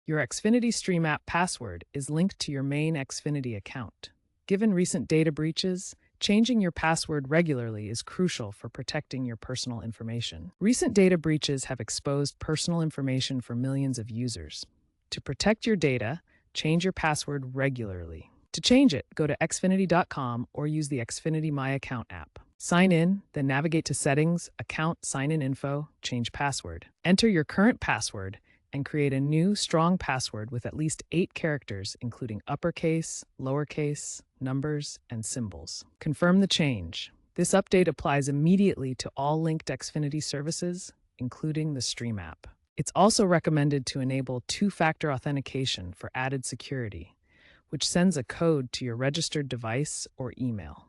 Your Xfinity Stream App password is linked to your main Xfinity account. Given recent data breaches, changing your password regularly is crucial for protecting your personal information. Recent data breaches have exposed personal information for millions of users. To protect your data, change your password regularly. To change it, go to xfinity.com or use the Xfinity My Account app. Sign in, then navigate to Settings, Account, Sign-in Info, Change Password. Enter your current password and create a new, strong password with at least 8 characters, including uppercase, lowercase, numbers, and symbols. Confirm the change. This update applies immediately to all linked Xfinity services, including the Stream app. It's also recommended to enable two-factor authentication for added security, which sends a code to your registered device or email.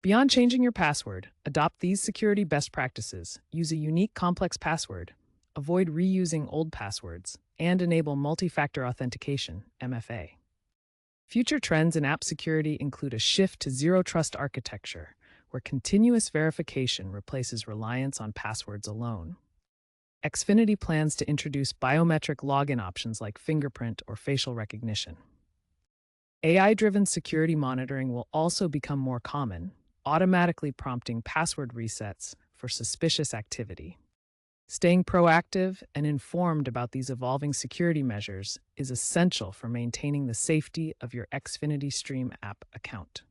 Beyond changing your password, adopt these security best practices. Use a unique complex password, avoid reusing old passwords, and enable multi-factor authentication, MFA. Future trends in app security include a shift to zero-trust architecture, where continuous verification replaces reliance on passwords alone. Xfinity plans to introduce biometric login options like fingerprint or facial recognition. AI-driven security monitoring will also become more common, automatically prompting password resets for suspicious activity. Staying proactive and informed about these evolving security measures is essential for maintaining the safety of your Xfinity Stream app account.